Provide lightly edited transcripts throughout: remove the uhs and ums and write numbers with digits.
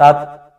7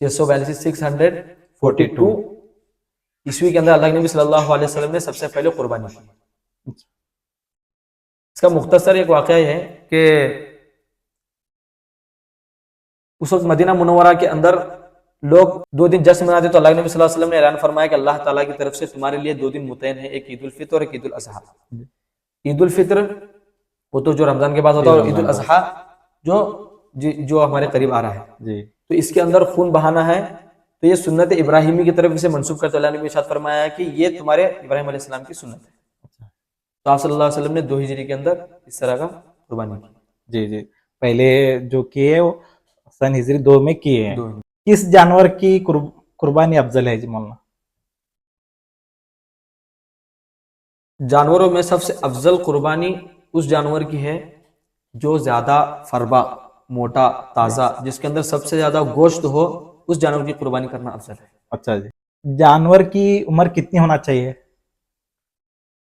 642 642 عیسوی کے اندر اللہ کے نبی صلی اللہ علیہ وسلم نے سب سے پہلے قربانی کی. اس کا مختصر ایک واقعہ یہ ہے کہ اس وقت مدینہ منورہ کے اندر لوگ 2 دن جشن مناتے، تو اللہ کے نبی صلی اللہ علیہ وسلم نے اعلان فرمایا کہ اللہ تعالیٰ کی طرف سے تمہارے لیے 2 دن متعین ہے، ایک عید الفطر اور ایک عید الاضحیٰ. عید الفطر وہ تو جو رمضان کے بعد ہوتا ہے، اور عید الاضحیٰ جو ہمارے قریب آ رہا ہے. تو اس کے اندر خون بہانا ہے، تو یہ سنت ابراہیمی کی طرف اسے منسوب کرتے اللہ نے ارشاد فرمایا ہے کہ یہ تمہارے ابراہیم علیہ السلام کی سنت ہے. تو آپ صلی اللہ علیہ وسلم نے 2 ہجری کے اندر اس طرح کا قربانی کی. جی پہلے جو کیے وہ سن ہجری 2 میں کیے ہیں. 2 کس جانور کی قربانی افضل ہے جی مولانا؟ جانوروں میں سب سے افضل قربانی اس جانور کی ہے جو زیادہ فربا، موٹا، تازہ، جس کے اندر سب سے زیادہ گوشت ہو، اس جانور کی قربانی کرنا افضل ہے. اچھا جی. جانور کی عمر کتنی ہونا چاہیے؟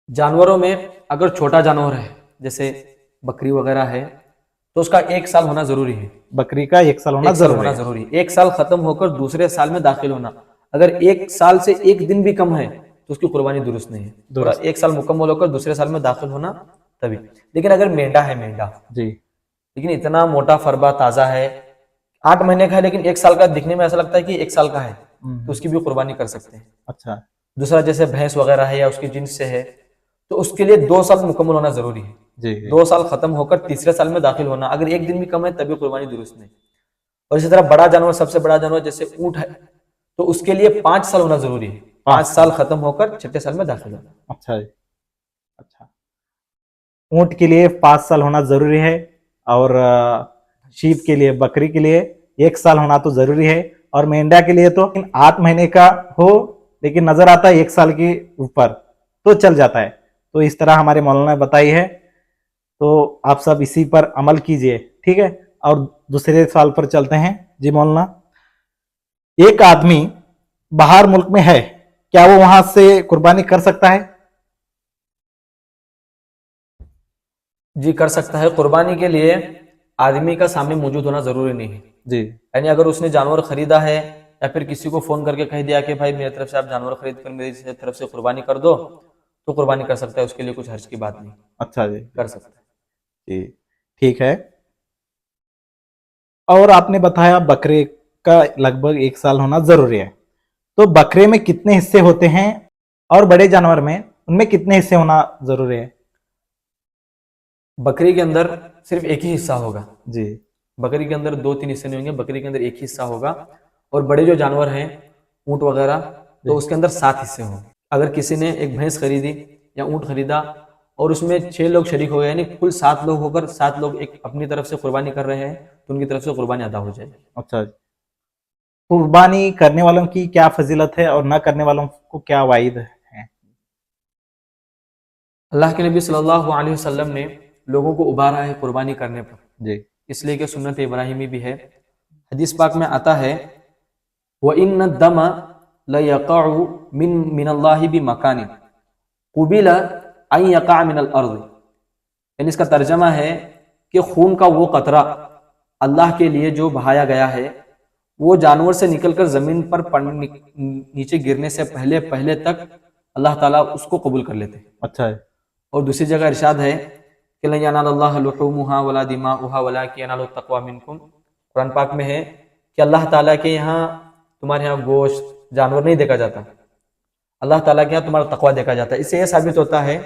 جانوروں میں اگر چھوٹا جانور ہے جیسے بکری وغیرہ ہے تو اس کا 1 سال ہونا ضروری ہے. بکری کا 1 سال ہونا ضروری ہے. 1 سال ختم ہو کر دوسرے سال میں داخل ہونا. اگر 1 سال سے 1 دن بھی کم ہے تو اس کی قربانی درست نہیں ہے. 1 سال مکمل ہو کر دوسرے سال میں داخل ہونا تبھی. لیکن اگر مینڈا ہے، مینڈا جی، لیکن اتنا موٹا فربا تازہ ہے، 8 مہینے کا ہے لیکن 1 سال کا، دکھنے میں ایسا لگتا ہے کہ 1 سال کا ہے، تو اس کی بھی قربانی کر سکتے ہیں. اچھا. دوسرا جیسے بھینس وغیرہ ہے یا اس کی جنس سے ہے تو اس کے لیے 2 سال مکمل ہونا ضروری ہے. جی 2 سال ختم ہو کر تیسرے سال میں داخل ہونا. اگر 1 دن بھی کم ہے تبھی قربانی درست نہیں. اور اسی طرح بڑا جانور، سب سے بڑا جانور جیسے اونٹ ہے تو اس کے لیے 5 سال ہونا ضروری ہے. 5 سال ختم ہو کر 6 سال میں داخل ہونا. اچھا جی. اچھا. اونٹ کے لیے 5 سال ہونا ضروری ہے، اور شیپ کے لیے، بکری کے لیے 1 سال ہونا تو ضروری ہے، اور مینڈا کے لیے تو 8 مہینے کا ہو لیکن نظر آتا ہے 1 سال کے اوپر تو چل جاتا ہے. تو اس طرح ہمارے مولانا نے بتائی ہے، تو آپ سب اسی پر عمل کیجئے. ٹھیک ہے. اور دوسرے سال پر چلتے ہیں. جی مولانا، ایک آدمی باہر ملک میں ہے، کیا وہ وہاں سے قربانی کر سکتا ہے؟ جی کر سکتا ہے. قربانی کے لیے آدمی کا سامنے موجود ہونا ضروری نہیں ہے. جی. یعنی اگر اس نے جانور خریدا ہے یا پھر کسی کو فون کر کے کہہ دیا کہ بھائی میری طرف سے آپ جانور خرید کر میری طرف سے قربانی کر دو، تو قربانی کر سکتا ہے. اس کے لیے کچھ حرج کی بات نہیں. اچھا جی، کر سکتا ہے. جی ٹھیک ہے. اور آپ نے بتایا بکرے کا لگ بھگ 1 سال ہونا ضروری ہے. تو بکرے میں کتنے حصے ہوتے ہیں، اور بڑے جانور میں ان میں کتنے حصے ہونا ضروری ہے؟ بکری کے اندر صرف ایک ہی حصہ ہوگا. جی. بکری کے اندر 2-3 حصے نہیں ہوں گے. بکری کے اندر ایک ہی حصہ ہوگا. اور بڑے جو جانور ہیں اونٹ وغیرہ تو اس کے اندر 7 حصے ہوں گے. اگر کسی نے ایک بھینس خریدی یا اونٹ خریدا اور اس میں 6 لوگ شریک ہو گئے، یعنی کل 7 لوگ ہو کر 7 لوگ ایک اپنی طرف سے قربانی کر رہے ہیں تو ان کی طرف سے قربانی ادا ہو جائے گی. اچھا جی. قربانی کرنے والوں کی کیا فضیلت ہے اور نہ کرنے والوں کو کیا وعید ہے؟ اللہ کے نبی صلی اللہ علیہ وسلم نے لوگوں کو ابھارا ہے قربانی کرنے پر. جی. اس لیے کہ سنت ابراہیمی بھی ہے. حدیث پاک میں آتا ہے وَإِنَّ الدَّمَ لَيَقَعُ مِنَ اللَّهِ بِمَكَانٍ قُبِلَ أَن يَقَعَ مِنَ الْأَرْضِ. یعنی اس کا ترجمہ ہے کہ خون کا وہ قطرہ اللہ کے لیے جو بہایا گیا ہے وہ جانور سے نکل کر زمین پر نیچے گرنے سے پہلے تک اللہ تعالیٰ اس کو قبول کر لیتے ہیں. اچھا ہے. اور دوسری جگہ ارشاد ہے کہ لَن يَنَالَ اللَّهَ لُحُومُهَا وَلَا دِمَاؤُهَا وَلَكِنْ يَنَالُهُ التَّقْوَىٰ مِنكُمْ. قرآن پاک میں ہے کہ اللہ تعالیٰ کے یہاں تمہارے یہاں گوشت جانور نہیں دیکھا جاتا، اللہ تعالیٰ کے یہاں تمہارا تقویٰ دیکھا جاتا ہے. اس سے یہ ثابت ہوتا ہے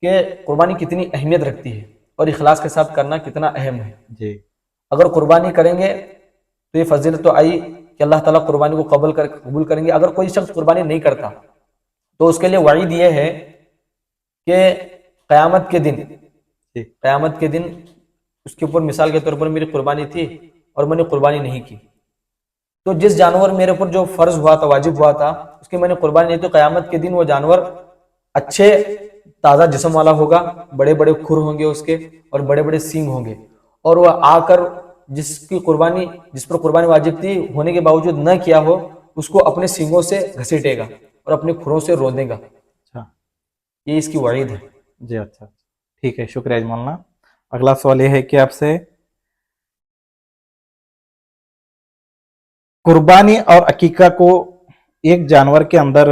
کہ قربانی کتنی اہمیت رکھتی ہے اور اخلاص کے ساتھ کرنا کتنا اہم ہے. جی. اگر قربانی کریں گے تو یہ فضیلت تو آئی کہ اللہ تعالیٰ قربانی کو قبول کریں گے. اگر کوئی شخص قربانی نہیں کرتا تو اس کے لیے وعید یہ ہے کہ قیامت کے دن اس کے اوپر مثال کے طور پر میری قربانی تھی اور میں نے قربانی نہیں کی، تو جس جانور میرے اوپر جو فرض ہوا تھا، واجب ہوا تھا، اس کی میں نے قربانی نہیں، تو قیامت کے دن وہ جانور اچھے تازہ جسم والا ہوگا، بڑے بڑے کھر ہوں گے اس کے اور بڑے بڑے سینگ ہوں گے، اور وہ آ کر جس پر قربانی واجب تھی ہونے کے باوجود نہ کیا ہو، اس کو اپنے سینگوں سے گھسیٹے گا اور اپنے کھروں سے روندے گا. اچھا. یہ اس کی وعید ہے. جی. اچھا ٹھیک ہے. شکریہ مولانا. اگلا سوال یہ ہے کہ آپ سے قربانی اور عقیقہ کو ایک جانور کے اندر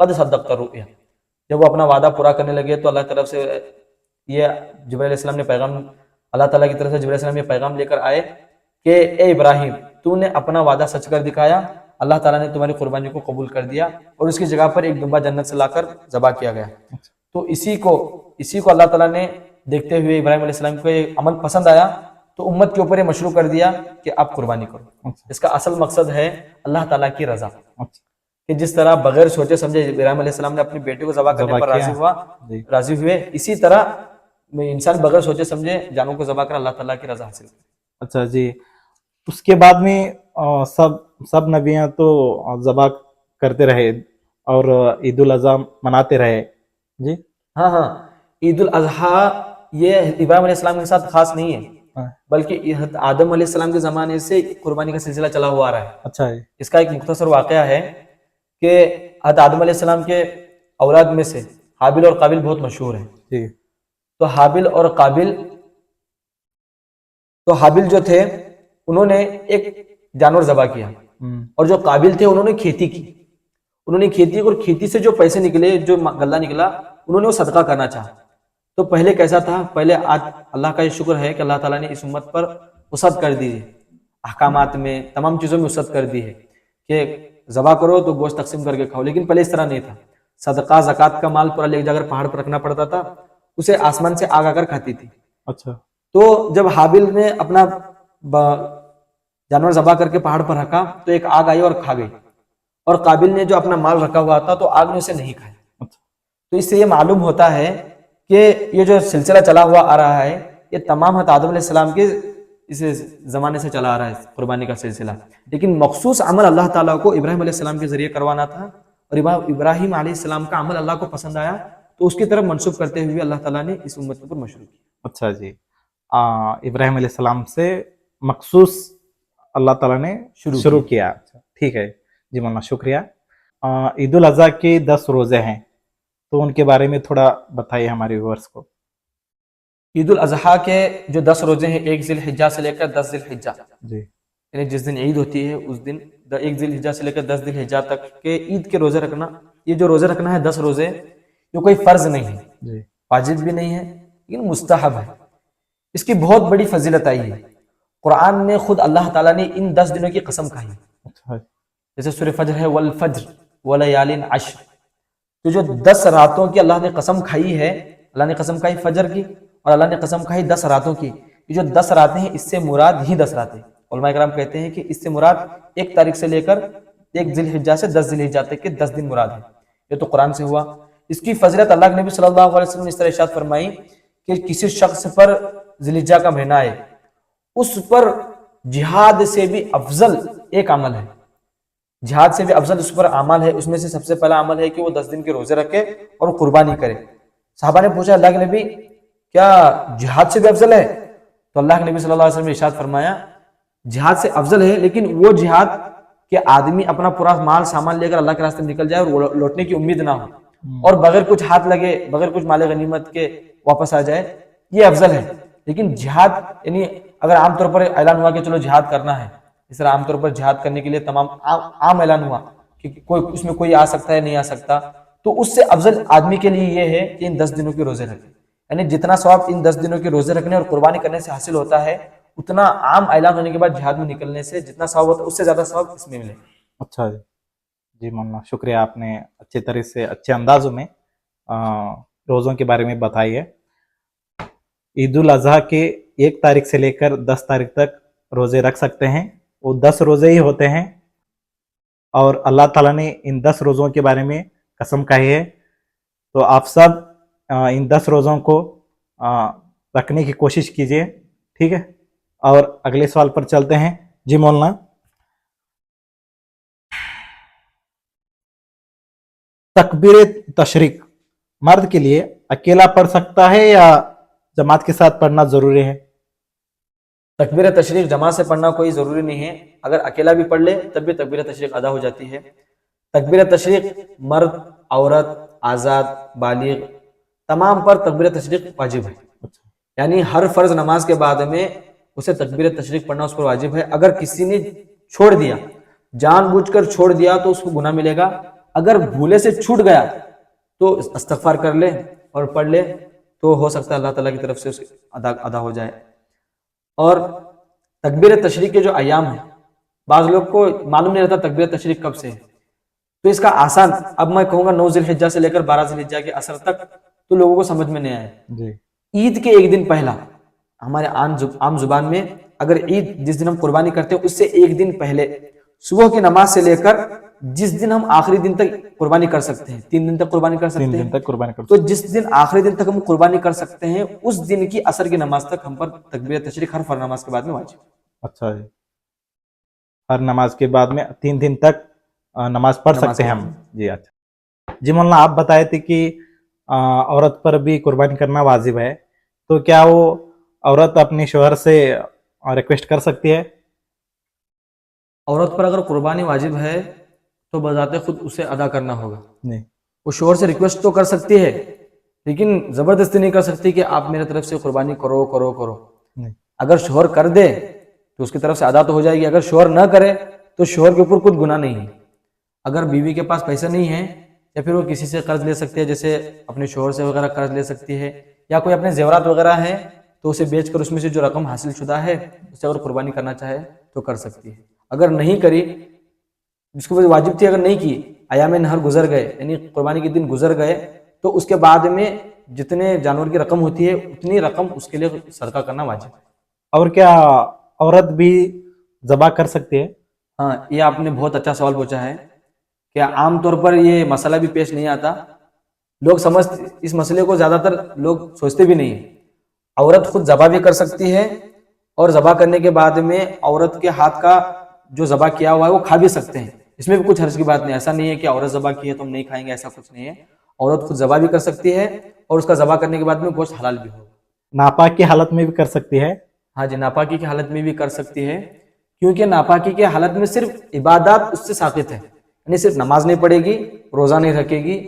قد صدقت الرؤيا. جب وہ اپنا وعدہ پورا کرنے لگے تو اللہ کی طرف سے یہ جبرائیل علیہ السلام نے پیغام، اللہ تعالیٰ کی طرف سے جبرائیل علیہ السلام یہ پیغام لے کر آئے کہ اے ابراہیم تو نے اپنا وعدہ سچ کر دکھایا، اللہ تعالیٰ نے تمہاری قربانی کو قبول کر دیا اور اس کی جگہ پر ایک دمبا جنت سے لا کر ذبح کیا گیا. تو اسی کو اللہ تعالیٰ نے دیکھتے ہوئے ابراہیم علیہ السلام کو یہ عمل پسند آیا تو امت کے اوپر یہ مشروع کر دیا کہ آپ قربانی کرو. اس کا اصل مقصد ہے اللہ تعالیٰ کی رضا، کہ جس طرح بغیر سوچے سمجھے ابراہیم علیہ السلام نے اپنی بیٹے کو ذبح کرنے پر راضی ہوئے، اسی طرح انسان بغیر سوچے سمجھے جانوں کو ذبح کر اللہ تعالیٰ کی رضا حاصل کرے. اچھا جی، اس کے بعد میں سب نبیاں تو ذبح کرتے رہے اور عید الاضحیٰ مناتے رہے. جی ہاں، عید الاضحیٰ یہ ابراہیم علیہ السلام کے ساتھ خاص نہیں ہے، بلکہ آدم علیہ السلام کے زمانے سے قربانی کا سلسلہ چلا ہوا آ رہا ہے. اچھا ہے. اس کا ایک مختصر واقعہ ہے کہ حضرت آدم علیہ السلام کے اولاد میں سے حابل اور قابل بہت مشہور ہیں. جی. تو حابل جو تھے انہوں نے ایک جانور ذبح کیا، اور جو قابل تھے انہوں نے کھیتی کی. اور کھیتی سے جو پیسے نکلے، جو غلہ نکلا، انہوں نے وہ صدقہ کرنا چاہا. تو پہلے کیسا تھا؟ پہلے آج اللہ کا یہ شکر ہے کہ اللہ تعالیٰ نے اس امت پر وسعت کر دی ہے، احکامات میں تمام چیزوں میں وسعت کر دی ہے کہ ذبح کرو تو گوشت تقسیم کر کے کھاؤ. لیکن پہلے اس طرح نہیں تھا. صدقہ زکوٰۃ کا مال پورا لے جا کر پہاڑ پر رکھنا پڑتا تھا، اسے آسمان سے آگ آ کر کھاتی تھی. اچھا. تو جب حابل نے اپنا جانور ذبح کر کے پہاڑ پر رکھا تو ایک آگ آئی اور کھا گئی، اور قابل نے جو اپنا مال رکھا ہوا تھا تو آگ نے اسے نہیں کھایا. تو اس سے یہ معلوم ہوتا ہے کہ یہ جو سلسلہ چلا ہوا آ رہا ہے یہ تمام حضرت آدم علیہ السلام کے اس زمانے سے چلا آ رہا ہے قربانی کا سلسلہ. لیکن مخصوص عمل اللہ تعالیٰ کو ابراہیم علیہ السلام کے ذریعے کروانا تھا، اور ابراہیم علیہ السلام کا عمل اللہ کو پسند آیا تو اس کی طرف منسوب کرتے ہوئے اللہ تعالیٰ نے اس امت پر مشروع کیا. اچھا جی، ابراہیم علیہ السلام سے مخصوص اللہ تعالیٰ نے شروع کیا. ٹھیک ہے جی مولانا، شکریہ. عید الاضحیٰ کے 10 روزے ہیں تو ان کے بارے میں تھوڑا بتائیے ہمارے ویورز کو. عید الاضحیٰ کے جو 10 روزے ہیں 1 ذی الحجہ سے لے کر 10 ذی الحجہ، جی، یعنی جس دن عید ہوتی ہے اس دن 1 ذی الحجہ سے لے کر 10 ذی الحجہ تک کے عید کے روزے رکھنا. یہ جو روزے رکھنا ہے 10 روزے، یہ کوئی فرض نہیں ہے، جی، واجب بھی نہیں ہے، لیکن مستحب ہے. اس کی بہت بڑی فضیلت آئی ہے. قرآن میں خود اللہ تعالیٰ نے ان 10 دنوں کی قسم کھائی ہے. جیسے سورہ فجر ہے، والفجر ولیال عشر. تو جو 10 راتوں کی اللہ نے قسم کھائی ہے، اللہ نے قسم کھائی فجر کی اور اللہ نے قسم کھائی 10 راتوں کی. یہ جو 10 راتیں ہیں اس سے مراد ہی 10 راتیں. علماء کرام کہتے ہیں کہ اس سے مراد 1 تاریخ سے لے کر 1 ذی الحجہ سے 10 ذی الحجہ تک کے 10 دن مراد ہے. یہ تو قرآن سے ہوا. اس کی فضیلت اللہ کے نبی صلی اللہ علیہ وسلم نے اس طرح ارشاد فرمائی کہ کسی شخص پر ذی الحجہ کا مہینہ آئے، اس پر جہاد سے بھی افضل ایک عمل ہے، جہاد سے بھی افضل اس پر عمل ہے. اس میں سے سب سے پہلا عمل ہے کہ وہ 10 دن کے روزے رکھے اور قربانی کرے. صحابہ نے پوچھا اللہ کے نبی کیا جہاد سے بھی افضل ہے؟ تو اللہ کے نبی صلی اللہ علیہ وسلم نے ارشاد فرمایا جہاد سے افضل ہے، لیکن وہ جہاد کہ آدمی اپنا پورا مال سامان لے کر اللہ کے راستے میں نکل جائے اور لوٹنے کی امید نہ ہو، اور بغیر کچھ ہاتھ لگے، بغیر کچھ مال غنیمت کے واپس آ جائے، یہ افضل ہے. لیکن جہاد یعنی اگر عام طور پر اعلان ہوا کہ چلو جہاد کرنا ہے، اس طرح عام طور پر جہاد کرنے کے لیے تمام عام اعلان ہوا کہ کوئی اس میں کوئی آ سکتا ہے نہیں آ سکتا، تو اس سے افضل آدمی کے لیے یہ ہے کہ ان 10 دنوں کے روزے رکھے. یعنی جتنا ثواب ان 10 دنوں کے روزے رکھنے اور قربانی کرنے سے حاصل ہوتا ہے، اتنا عام اعلان ہونے کے بعد جہاد میں نکلنے سے جتنا ثواب ہوتا ہے اس سے زیادہ ثواب اس میں ملے. اچھا جی مولانا، شکریہ. آپ نے اچھے طرح سے اچھے اندازوں میں روزوں کے بارے میں بتائی ہے. عید الاضحیٰ کے 1 تاریخ سے لے کر 10 تاریخ تک روزے رکھ سکتے ہیں. وہ 10 روزے ہی ہوتے ہیں اور اللہ تعالیٰ نے ان 10 روزوں کے بارے میں قسم کہی ہے. تو آپ سب ان 10 روزوں کو رکھنے کی کوشش کیجیے. ٹھیک ہے، اور اگلے سوال پر چلتے ہیں. جی مولانا. تکبیر تشریق مرد کے لیے اکیلا پڑھ سکتا ہے یا جماعت کے ساتھ پڑھنا ضروری ہے؟ تکبیر تشریق جماعت سے پڑھنا کوئی ضروری نہیں ہے. اگر اکیلا بھی پڑھ لے تب بھی تکبیر تشریق ادا ہو جاتی ہے. تکبیر تشریق مرد، عورت، آزاد، بالغ تمام پر تکبیر تشریق واجب ہے. یعنی ہر فرض نماز کے بعد میں اسے تکبیر تشریق پڑھنا اس پر واجب ہے. اگر کسی نے چھوڑ دیا، جان بوجھ کر چھوڑ دیا تو اس کو گناہ ملے گا، اگر بھولے سے چھوٹ گیا تو استغفار کر لے اور پڑھ لے تو ہو سکتا ہے اللہ تعالیٰ کی طرف سے اس کی ادا ہو جائے. اور تکبیر تشریق کے جو ایام ہیں بعض لوگ کو معلوم نہیں رہتا تکبیر تشریق کب سے ہے، تو اس کا آسان اب میں کہوں گا 9 ذی الحجہ سے لے کر 12 ذی الحجہ کے عصر تک تو لوگوں کو سمجھ میں نہیں آیا. جی عید کے ایک دن پہلا ہمارے عام زبان میں اگر عید جس دن ہم قربانی کرتے ہیں اس سے ایک دن پہلے صبح کی نماز سے لے کر جس دن ہم آخری دن تک قربانی کر سکتے ہیں، 3 دن تک قربانی کر 3 سکتے دن ہیں، تک قربانی کر تو جس دن آخری دن تک ہم قربانی کر سکتے ہیں اس دن کی عصر کی نماز تک ہم پر تکبیر تشریق ہر فرض نماز کے بعد میں واجب. اچھا جی، ہر نماز کے بعد میں 3 دن تک نماز پڑھ سکتے ہیں ہم. جی اچھا جی مولانا، آپ بتائے تھے کہ عورت پر بھی قربانی کرنا واجب ہے، تو کیا وہ عورت اپنے شوہر سے ریکویسٹ کر سکتی ہے؟ عورت پر اگر قربانی واجب ہے تو بذات خود اسے ادا کرنا ہوگا. جی وہ شوہر سے ریکویسٹ تو کر سکتی ہے لیکن زبردستی نہیں کر سکتی کہ آپ میرے طرف سے قربانی کرو کرو کرو. جی اگر شوہر کر دے تو اس کی طرف سے ادا تو ہو جائے گی، اگر شوہر نہ کرے تو شوہر کے اوپر کچھ گناہ نہیں ہے. اگر بیوی کے پاس پیسہ نہیں ہے یا پھر وہ کسی سے قرض لے سکتی ہے، جیسے اپنے شوہر سے وغیرہ قرض لے سکتی ہے، یا کوئی اپنے زیورات وغیرہ ہیں تو اسے بیچ کر اس میں سے جو رقم حاصل شدہ ہے اسے اگر قربانی کرنا چاہے تو کر سکتی ہے. اگر نہیں کری، جس کو واجب تھی اگر نہیں کی، ایام نہر گزر گئے یعنی قربانی کے دن گزر گئے، تو اس کے بعد میں جتنے جانور کی رقم ہوتی ہے اتنی رقم اس کے لیے صدقہ کرنا واجب ہے. اور کیا عورت بھی ذبح کر سکتی ہے؟ ہاں، یہ آپ نے بہت اچھا سوال پوچھا ہے کہ عام طور پر یہ مسئلہ بھی پیش نہیں آتا. لوگ اس مسئلے کو زیادہ تر لوگ سوچتے بھی نہیں ہیں. عورت خود ذبح بھی کر سکتی ہے اور ذبح کرنے کے بعد میں عورت کے ہاتھ کا جو ذبح کیا ہوا ہے وہ کھا بھی سکتے ہیں. اس میں بھی کچھ حرج کی بات نہیں، ایسا نہیں ہے کہ عورت ذبح کی ہے تو ہم نہیں کھائیں گے، ایسا کچھ نہیں ہے. عورت خود ذبح بھی کر سکتی ہے اور اس کا ذبح کرنے کے بعد میں گوشت حلال بھی ہوگا. ناپاک کی حالت میں بھی کر سکتی ہے؟ ہاں جی، ناپاکی کی حالت میں بھی کر سکتی ہے، کیونکہ ناپاکی کی حالت میں صرف عبادات اس سے ساقط ہے. یعنی صرف نماز نہیں پڑھے گی، روزہ نہیں رکھے گی،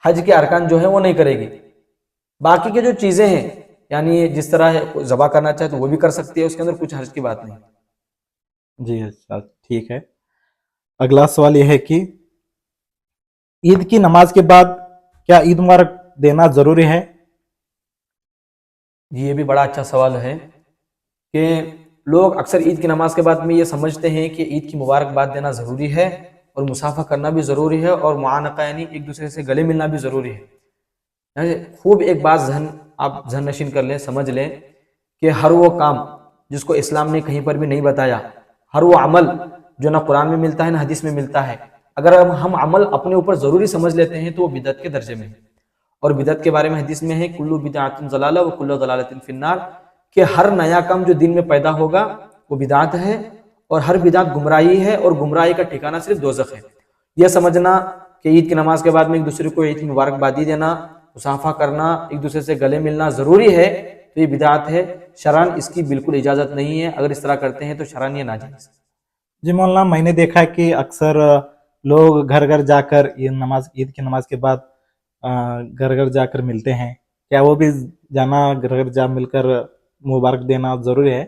حج کے ارکان جو ہے وہ نہیں کرے گی. باقی کے جو چیزیں ہیں یعنی جس طرح ذبح کرنا چاہے تو وہ بھی کر سکتی ہے، اس کے اندر کچھ حرج کی بات نہیں. جی اچھا ٹھیک ہے. اگلا سوال یہ ہے کہ عید کی نماز کے بعد کیا عید مبارک دینا ضروری ہے؟ یہ بھی بڑا اچھا سوال ہے کہ لوگ اکثر عید کی نماز کے بعد میں یہ سمجھتے ہیں کہ عید کی مبارکباد دینا ضروری ہے اور مصافحہ کرنا بھی ضروری ہے اور معانقہ یعنی ایک دوسرے سے گلے ملنا بھی ضروری ہے. یعنی خوب ایک بات آپ ذہن نشین کر لیں، سمجھ لیں کہ ہر وہ کام جس کو اسلام نے کہیں پر بھی نہیں بتایا، ہر وہ عمل جو نہ قرآن میں ملتا ہے نہ حدیث میں ملتا ہے، اگر ہم عمل اپنے اوپر ضروری سمجھ لیتے ہیں تو وہ بدعت کے درجے میں ہے. اور بدعت کے بارے میں حدیث میں ہے کلو بدعۃ ضلالہ و کلو ضلالۃ فی النار، کہ ہر نیا کام جو دین میں پیدا ہوگا وہ بدعت ہے اور ہر بدعت گمراہی ہے اور گمراہی کا ٹھکانہ صرف دوزخ ہے. یہ سمجھنا کہ عید کی نماز کے بعد میں ایک دوسرے کو عید کی مبارکبادی دینا، مصافحہ کرنا، ایک دوسرے سے گلے ملنا ضروری ہے تو یہ بدعت ہے. شرعاً اس کی بالکل اجازت نہیں ہے، اگر اس طرح کرتے ہیں تو شرعاً یہ ناجائز. جی مولانا، میں نے دیکھا کہ اکثر لوگ گھر گھر جا کر عید کی نماز کے بعد گھر گھر جا کر ملتے ہیں، کیا وہ بھی جانا گھر گھر جا مل کر مبارک دینا ضروری ہے؟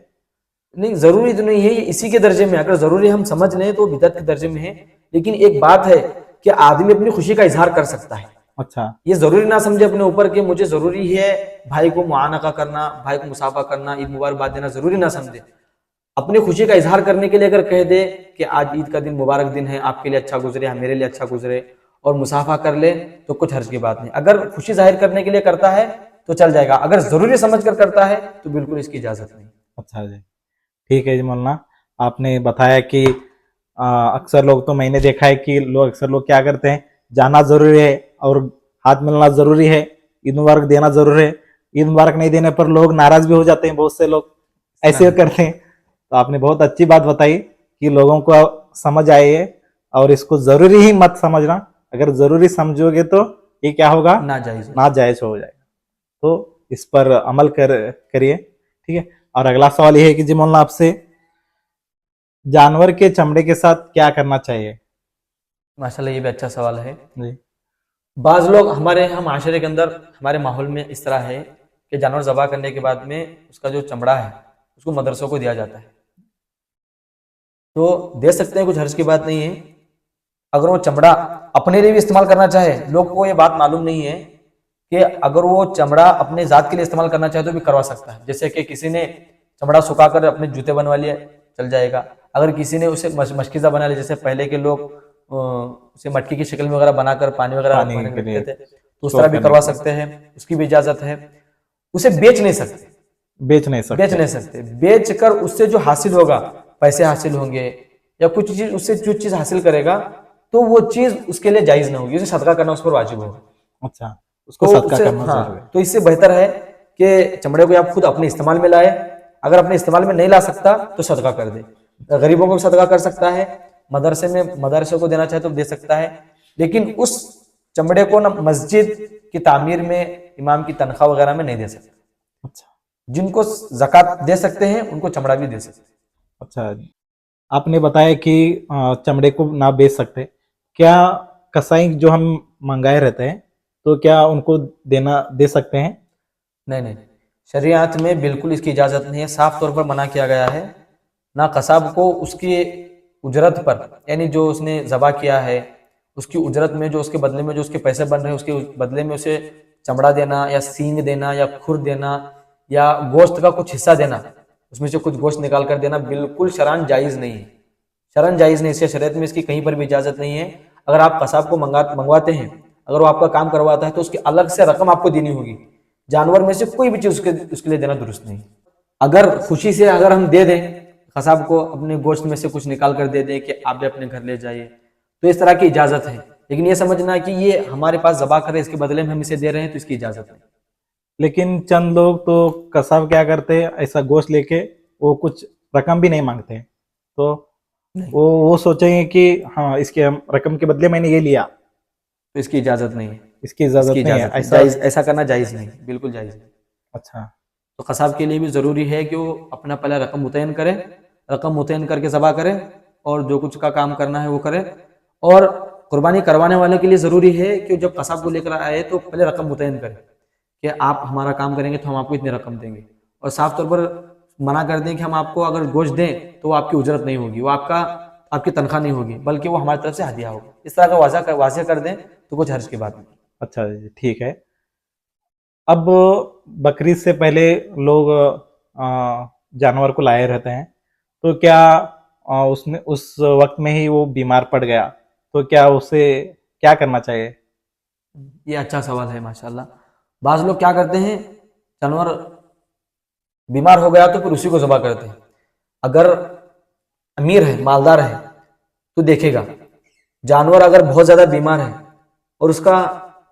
نہیں، ضروری تو نہیں ہے، یہ اسی کے درجے میں، اگر ضروری ہم سمجھ لیں تو بدعت کے درجے میں ہے. لیکن ایک بات ہے کہ آدمی اپنی خوشی کا اظہار کر سکتا ہے. اچھا، یہ ضروری نہ سمجھے اپنے اوپر کہ مجھے ضروری ہے بھائی کو معانقہ کرنا، بھائی کو مصافحہ کرنا، عید مبارکباد دینا ضروری نہ سمجھے. اپنی خوشی کا اظہار کرنے کے لیے اگر کہہ دے کہ آج عید کا دن مبارک دن ہے، آپ کے لیے اچھا گزرے، میرے لیے اچھا گزرے، اور مصافحہ کر لے تو کچھ حرج کی بات نہیں. اگر خوشی ظاہر کرنے کے لیے کرتا ہے تو چل جائے گا، اگر ضروری سمجھ کر کرتا ہے تو بالکل اس کی اجازت نہیں. اچھا جی ٹھیک ہے. جی مولانا، آپ نے بتایا کہ اکثر لوگ، تو میں نے دیکھا ہے کہ اکثر لوگ کیا کرتے ہیں، جانا ضروری ہے اور ہاتھ ملنا ضروری ہے، عید مبارک دینا ضروری ہے. عید مبارک نہیں دینے پر لوگ ناراض بھی ہو جاتے ہیں، بہت سے لوگ ایسے کرتے ہیں. تو آپ نے بہت اچھی بات بتائی کہ لوگوں کو سمجھ آئے اور اس کو ضروری ہی مت سمجھنا. اگر ضروری سمجھو گے تو یہ کیا ہوگا، ناجائز ہو جائے گا. تو اس پر عمل کریے. ٹھیک ہے. اور اگلا سوال یہ ہے کہ جی مولانا، آپ سے جانور کے چمڑے کے ساتھ کیا کرنا چاہیے؟ ماشاءاللہ، یہ بھی اچھا سوال ہے. جی بعض لوگ ہمارے معاشرے کے اندر، ہمارے ماحول میں اس طرح ہے کہ جانور ذبح کرنے کے بعد میں اس کا جو چمڑا ہے اس کو مدرسوں کو دیا جاتا ہے. تو دے سکتے ہیں، کچھ حرج کی بات نہیں ہے. اگر وہ چمڑا اپنے لیے بھی استعمال کرنا چاہے، لوگ کو یہ بات معلوم نہیں ہے کہ اگر وہ چمڑا اپنے ذات کے لیے استعمال کرنا چاہے تو بھی کروا سکتا ہے. جیسے کہ کسی نے چمڑا سکھا کر اپنے جوتے بنوا لیے، چل جائے گا. اگر کسی نے اسے مشکیزہ بنا لیا، جیسے پہلے کے لوگ اسے مٹکی کی شکل میں وغیرہ بنا کر پانی وغیرہ پانی کے رکھتے لیے تھے، تو اس طرح بھی کروا سکتے ہیں. اس کی بھی اجازت ہے. اسے بیچ نہیں سکتے، بیچ نہیں سکتے. بیچ نہیں سکتے. بیچ کر اس سے جو حاصل ہوگا، پیسے حاصل ہوں گے یا کچھ چیز، اس سے جو چیز حاصل کرے گا تو وہ چیز اس کے لیے جائز نہ ہوگی، اسے صدقہ کرنا اس پر واجب ہوگا. اچھا، اس کو تو صدقہ کرنا ضروری ہے. تو اس سے بہتر ہے کہ چمڑے کو آپ خود اپنے استعمال میں لائے. اگر اپنے استعمال میں نہیں لا سکتا تو صدقہ کر دے. غریبوں کو بھی صدقہ کر سکتا ہے، مدرسے کو دینا چاہے تو دے سکتا ہے. لیکن اس چمڑے کو نہ مسجد کی تعمیر میں، امام کی تنخواہ وغیرہ میں نہیں دے سکتا. اچھا جن کو زکوٰۃ دے سکتے ہیں ان کو چمڑا بھی دے سکتے ہیں. اچھا، آپ نے بتایا کہ چمڑے کو نہ بیچ سکتے. کیا کسائی جو ہم منگائے رہتے ہیں تو کیا ان کو دے سکتے ہیں؟ نہیں، شریعت میں بالکل اس کی اجازت نہیں ہے. صاف طور پر منع کیا گیا ہے. نہ قصاب کو اس کی اجرت پر، یعنی جو اس نے ذبح کیا ہے اس کی اجرت میں، جو اس کے بدلے میں جو اس کے پیسے بن رہے ہیں، اس کے بدلے میں اسے چمڑا دینا یا سینگ دینا یا کھر دینا یا گوشت کا کچھ حصہ دینا، اس میں سے کچھ گوشت نکال کر دینا، بالکل شرعاً جائز نہیں ہے. شرعاً جائز نہیں. اس سے شریعت میں اس کی کہیں پر بھی اجازت نہیں ہے. اگر آپ قصاب کو منگواتے ہیں، اگر وہ آپ کا کام کرواتا ہے تو اس کی الگ سے رقم آپ کو دینی ہوگی. جانور میں سے کوئی بھی چیز اس کے لیے دینا درست نہیں. اگر خوشی سے اگر ہم دے دیں قصاب کو، اپنے گوشت میں سے کچھ نکال کر دے دیں کہ آپ بھی اپنے گھر لے جائیے، تو اس طرح کی اجازت ہے. لیکن یہ سمجھنا کہ یہ ہمارے پاس ذبح کرے، اس کے بدلے میں ہم اسے دے رہے ہیں، تو اس کی اجازت نہیں. لیکن چند لوگ تو قصاب کیا کرتے ہیں، ایسا گوشت لے کے وہ کچھ رقم بھی نہیں مانگتے، تو وہ سوچیں گے کہ ہاں اس کے رقم کے بدلے میں نے یہ لیا، تو اس کی اجازت نہیں ہے. اس کی اجازت نہیں ہے. ایسا کرنا جائز نہیں، بالکل جائز نہیں. اچھا، تو قصاب کے لیے بھی ضروری ہے کہ وہ اپنا پہلے رقم متعین کرے، رقم متعین کر کے ذبح کرے اور جو کچھ کا کام کرنا ہے وہ کرے. اور قربانی کروانے والے کے لیے ضروری ہے کہ جب قصاب کو لے کر آئے تو پہلے رقم متعین کرے کہ آپ ہمارا کام کریں گے تو ہم آپ کو اتنی رقم دیں گے. اور صاف طور پر منع کر دیں کہ ہم آپ کو اگر گوشت دیں تو وہ آپ کی اجرت نہیں ہوگی، وہ آپ کی تنخواہ نہیں ہوگی، بلکہ وہ ہماری طرف سے ہدیہ ہوگا. اس طرح کا واضح کر دیں تو کچھ حرج کی بات نہیں. اچھا جی، ٹھیک ہے. اب بقرعید سے پہلے لوگ جانور کو لائے رہتے ہیں، تو کیا اس وقت میں ہی وہ بیمار پڑ گیا تو کیا اسے کیا کرنا چاہیے؟ یہ اچھا سوال ہے ماشاءاللہ. بعض لوگ کیا کرتے ہیں، جانور بیمار ہو گیا تو پھر اسی کو ذبح کرتے ہیں. اگر امیر ہے، مالدار ہے تو دیکھے گا جانور اگر بہت زیادہ بیمار ہے اور اس کا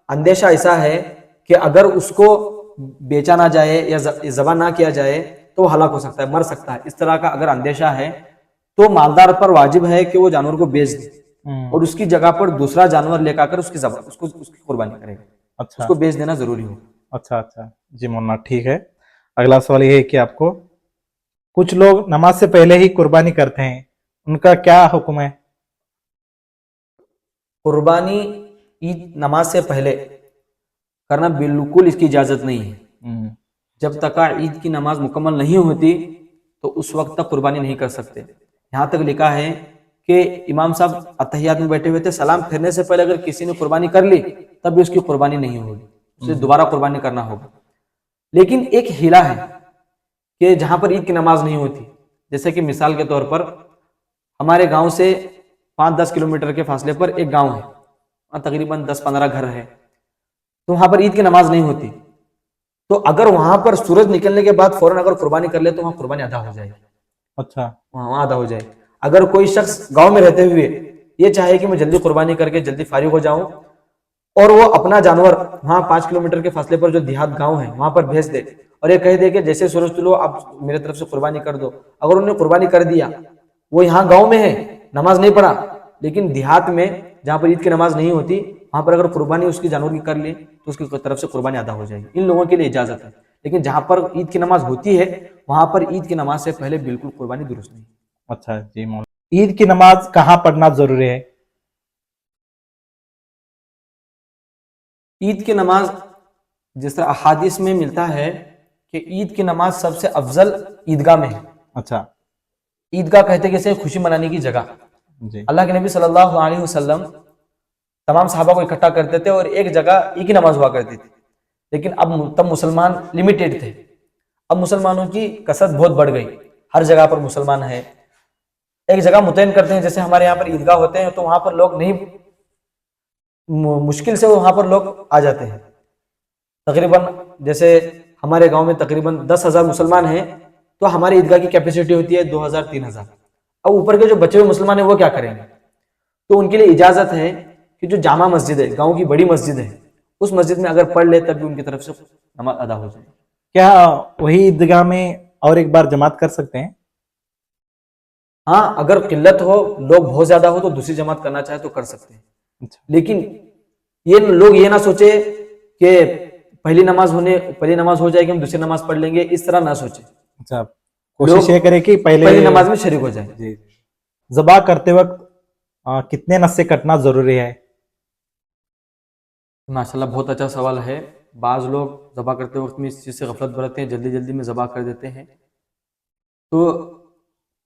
اندیشہ ایسا ہے کہ اگر اس کو بیچا نہ جائے یا ذبح نہ کیا جائے تو وہ ہلاک ہو سکتا ہے، مر سکتا ہے، اس طرح کا اگر اندیشہ ہے تو مالدار پر واجب ہے کہ وہ جانور کو بیچ دے اور اس کی جگہ پر دوسرا جانور لے کر اس کی قربانی کرے گا. اس کو بیچ دینا ضروری ہو. اچھا جی مولانا، ٹھیک ہے. اگلا سوال یہ ہے کہ آپ کو کچھ لوگ نماز سے پہلے ہی قربانی کرتے ہیں، ان کا کیا حکم ہے؟ قربانی عید نماز سے پہلے کرنا بالکل اس کی اجازت نہیں ہے. جب تک عید کی نماز مکمل نہیں ہوتی تو اس وقت تک قربانی نہیں کر سکتے. یہاں تک لکھا ہے کہ امام صاحب اتحیات میں بیٹھے ہوئے تھے، سلام پھیرنے سے پہلے اگر کسی نے قربانی کر لی تب بھی اس کی قربانی نہیں ہوگی، اسے دوبارہ قربانی کرنا ہوگا. لیکن ایک ہیلہ ہے کہ جہاں پر عید کی نماز نہیں ہوتی، جیسے کہ مثال کے طور پر ہمارے گاؤں سے 5-10 کلومیٹر کے فاصلے پر ایک گاؤں ہے، وہاں تقریباً 10-15 گھر ہے، تو وہاں پر عید کی نماز نہیں ہوتی. تو اگر وہاں پر سورج نکلنے کے بعد فوراً اگر قربانی کر لے تو وہاں قربانی ادا ہو جائے گی. اچھا، وہاں ادا ہو جائے. اگر کوئی شخص گاؤں میں رہتے ہوئے یہ چاہے کہ میں جلدی قربانی کر کے جلدی فارغ ہو جاؤں اور وہ اپنا جانور وہاں 5 کلومیٹر کے فاصلے پر جو دیہات گاؤں ہے وہاں پر بھیج دے اور یہ کہہ دے کہ جیسے سورج طلوع اب میرے طرف سے قربانی کر دو، اگر انہوں نے قربانی کر دیا، وہ یہاں گاؤں میں ہے، نماز نہیں پڑھا، لیکن دیہات میں جہاں پر عید کی نماز نہیں ہوتی وہاں پر اگر قربانی اس کی جانور کی کر لی تو اس کی طرف سے قربانی ادا ہو جائے گی. ان لوگوں کے لیے اجازت ہے. لیکن جہاں پر عید کی نماز ہوتی ہے وہاں پر عید کی نماز سے پہلے بالکل قربانی درست نہیں. اچھا جی مولانا، عید کی نماز کہاں پڑھنا ضروری ہے؟ عید کی نماز جس طرح احادیث میں ملتا ہے کہ عید کی نماز سب سے افضل عیدگاہ میں ہے. اچھا، عیدگاہ کہتے ہیں کہ اسے خوشی منانے کی جگہ. جی اللہ کے نبی صلی اللہ علیہ وسلم تمام صحابہ کو اکٹھا کرتے تھے اور ایک جگہ ایک ہی نماز ہوا کرتی تھی. لیکن اب تب مسلمان لمیٹیڈ تھے. اب مسلمانوں کی کثرت بہت بڑھ گئی, ہر جگہ پر مسلمان ہے. ایک جگہ متعین کرتے ہیں, جیسے ہمارے یہاں پر عیدگاہ ہوتے ہیں تو وہاں پر لوگ نہیں, مشکل سے وہاں پر لوگ آ جاتے ہیں. تقریباً جیسے ہمارے گاؤں میں تقریباً 10,000 مسلمان ہیں تو ہماری عیدگاہ کی کیپیسٹی ہوتی ہے 2,000 3,000. اب اوپر کے جو بچے ہوئے مسلمان ہیں وہ کیا کریں گے؟ تو ان کے لیے اجازت ہے کہ جو جامع مسجد ہے, گاؤں کی بڑی مسجد ہے, اس مسجد میں اگر پڑھ لے تب بھی ان کی طرف سے نماز ادا ہو جائے. کیا وہی عیدگاہ میں اور ایک بار جماعت کر سکتے ہیں؟ ہاں, اگر قلت ہو, لوگ بہت زیادہ ہو تو دوسری جماعت کرنا چاہے تو کر سکتے ہیں. اچھا لیکن یہ لوگ یہ نہ سوچے کہ پہلی نماز ہو جائے گی ہم دوسری نماز پڑھ لیں گے, اس طرح نہ سوچے. اچھا, کوشش یہ کرے کہ پہلی نماز میں شریک ہو جائے. جی. ذبح کرتے وقت کتنے نسیں کٹنا ضروری ہے؟ ماشاءاللہ بہت اچھا سوال ہے. بعض لوگ ذبح کرتے وقت میں اس چیز سے غفلت برتتے ہیں, جلدی جلدی میں ذبح کر دیتے ہیں. تو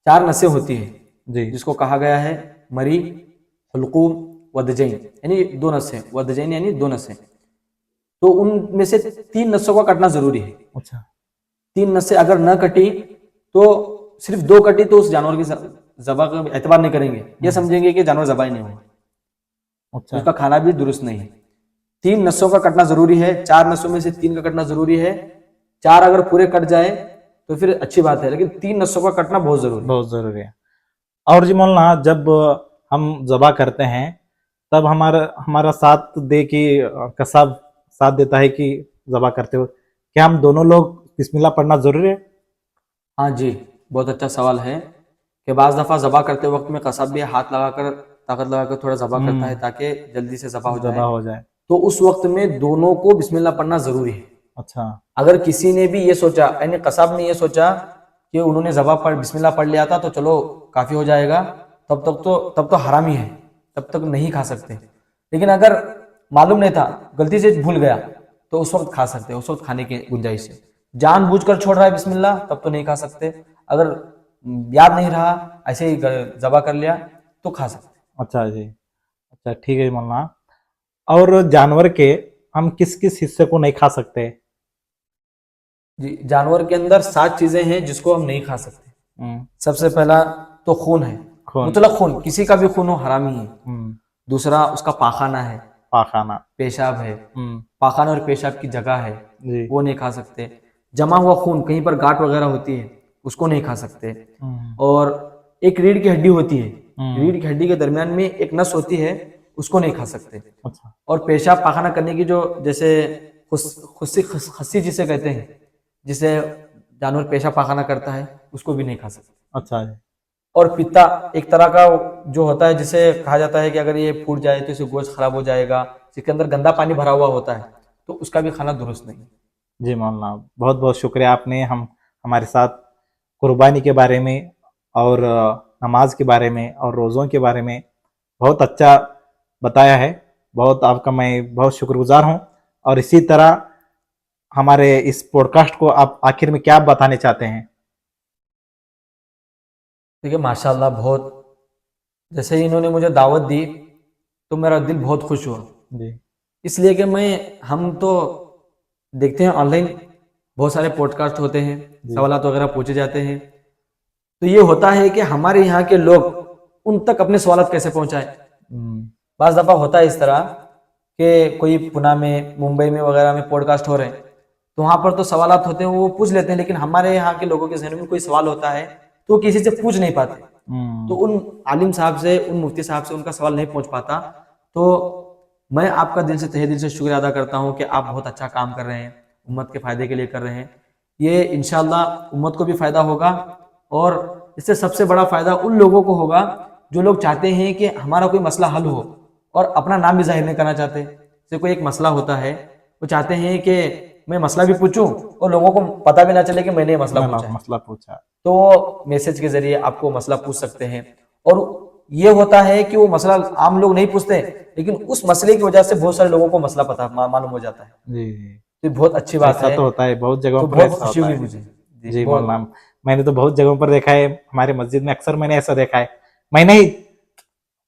4 نسیں ہوتی ہیں جی جس کو کہا گیا ہے مری, حلقوم, ودجین, یعنی 2 نسیں, ودجین یعنی 2 نسیں. تو ان میں سے 3 نسوں کا کٹنا ضروری ہے. اچھا 3 نسیں اگر نہ کٹی تو صرف 2 کٹی تو اس جانور کی ذبح کا اعتبار نہیں کریں گے, یہ سمجھیں گے کہ جانور ذبح ہی نہیں ہوا, اچھا اس کا کھانا بھی درست نہیں ہے. 3 نسوں کا کٹنا ضروری ہے, 4 نسوں میں سے 3 کا کٹنا ضروری ہے. 4 اگر پورے کٹ جائے تو پھر اچھی بات ہے, لیکن 3 نسوں کا کٹنا بہت ضروری ہے. اور جی مولانا, جب ہم ذبح کرتے ہیں تب ہمارا ساتھ دے کہ قصاب ساتھ دیتا ہے کہ ذبح کرتے ہوئے کیا ہم دونوں لوگ بسم اللہ پڑھنا ضروری ہے؟ ہاں جی, بہت اچھا سوال ہے کہ بعض دفعہ ذبح کرتے وقت میں قصاب بھی ہاتھ لگا کر, طاقت لگا کر تھوڑا ذبح کرتا ہے تاکہ جلدی سے ذبح ہو جائے. تو اس وقت میں دونوں کو بسم اللہ پڑھنا ضروری ہے. اچھا, اگر کسی نے بھی یہ سوچا, یعنی قصاب نے یہ سوچا کہ انہوں نے بسم اللہ پڑھ لیا تھا تو چلو کافی ہو جائے گا, تب تو حرام ہی ہے, تب تک نہیں کھا سکتے. لیکن اگر معلوم نہیں تھا, غلطی سے بھول گیا, تو اس وقت کھا سکتے, اس وقت کھانے کی گنجائش ہے. جان بوجھ کر چھوڑ رہا ہے بسم اللہ تب تو نہیں کھا سکتے, اگر یاد نہیں رہا ایسے ہی ذبح کر لیا تو کھا سکتے. اچھا جی, اچھا ٹھیک ہے مولانا. اور جانور کے ہم کس کس حصے کو نہیں کھا سکتے؟ جی, جانور کے اندر 7 چیزیں ہیں جس کو ہم نہیں کھا سکتے. سب سے پہلا تو خون ہے, مطلق خون, کسی کا بھی خون ہو حرامی ہے. دوسرا اس کا پاخانہ ہے, پاخانہ, پیشاب ہے, پاخانہ اور پیشاب کی جگہ ہے, جی وہ نہیں کھا سکتے. جمع ہوا خون, کہیں پر گاٹھ وغیرہ ہوتی ہے اس کو نہیں کھا سکتے. اور ایک ریڑھ کی ہڈی ہوتی ہے, ریڑھ کی ہڈی کے درمیان میں ایک نس ہوتی ہے, اس کو نہیں کھا سکتے. اچھا, اور پیشاب پاخانہ کرنے کی جو جیسے خسی جسے کہتے ہیں, جسے جانور پیشاب پاخانہ کرتا ہے, اس کو بھی نہیں کھا سکتے. اچھا جی. اور پتا ایک طرح کا جو ہوتا ہے جسے کہا جاتا ہے کہ اگر یہ پھوٹ جائے تو اسے گوشت خراب ہو جائے گا, جس کے اندر گندا پانی بھرا ہوا ہوتا ہے, تو اس کا بھی کھانا درست نہیں. جی مولانا, بہت بہت شکریہ, آپ نے ہمارے ساتھ قربانی کے بارے میں اور نماز کے بارے میں اور روزوں کے بارے میں بہت اچھا بتایا ہے. بہت آپ کا میں بہت شکر گزار ہوں. اور اسی طرح ہمارے اس پوڈ کاسٹ کو آپ آخر میں کیا بتانے چاہتے ہیں؟ ٹھیک ہے, ماشاء اللہ, بہت جیسے ہی انہوں نے مجھے دعوت دی تو میرا دل بہت خوش ہوا. جی, اس لیے کہ ہم تو دیکھتے ہیں آن لائن بہت سارے پوڈ کاسٹ ہوتے ہیں, سوالات وغیرہ پوچھے جاتے ہیں, تو یہ ہوتا ہے کہ ہمارے یہاں کے لوگ ان تک اپنے سوالات کیسے پہنچائیں. بعض دفعہ ہوتا ہے اس طرح کہ کوئی پونا میں, ممبئی میں وغیرہ میں پوڈ کاسٹ ہو رہے ہیں, تو وہاں پر تو سوالات ہوتے ہیں وہ پوچھ لیتے ہیں, لیکن ہمارے یہاں کے لوگوں کے ذہن میں کوئی سوال ہوتا ہے تو وہ کسی سے پوچھ نہیں پاتے, تو ان عالم صاحب سے, ان مفتی صاحب سے ان کا سوال نہیں پہنچ پاتا. تو میں آپ کا دل سے, تہہ دل سے شکریہ ادا کرتا ہوں کہ آپ بہت اچھا کام کر رہے ہیں, امت کے فائدے کے لیے کر رہے ہیں. یہ انشاءاللہ امت کو بھی فائدہ ہوگا, اور اس سے سب سے بڑا فائدہ ان لوگوں کو ہوگا جو لوگ چاہتے ہیں کہ ہمارا کوئی مسئلہ حل ہو اور اپنا نام بھی ظاہر نہیں کرنا چاہتے. جیسے کوئی ایک مسئلہ ہوتا ہے, وہ چاہتے ہیں کہ میں مسئلہ بھی پوچھوں اور لوگوں کو پتہ بھی نہ چلے کہ میں نے مسئلہ پوچھا, تو میسج کے ذریعے آپ کو مسئلہ پوچھ سکتے ہیں. اور یہ ہوتا ہے کہ وہ مسئلہ عام لوگ نہیں پوچھتے, لیکن اس مسئلے کی وجہ سے بہت سارے لوگوں کو مسئلہ پتہ معلوم ہو جاتا ہے. جی, تو بہت اچھی بات ہے, تو ہوتا ہے بہت جگہوں پر, بہت خوشی ہوئی مجھے. جی مولانا, میں نے تو بہت جگہوں پر دیکھا ہے, ہمارے مسجد میں اکثر میں نے ایسا دیکھا ہے. میں نہیں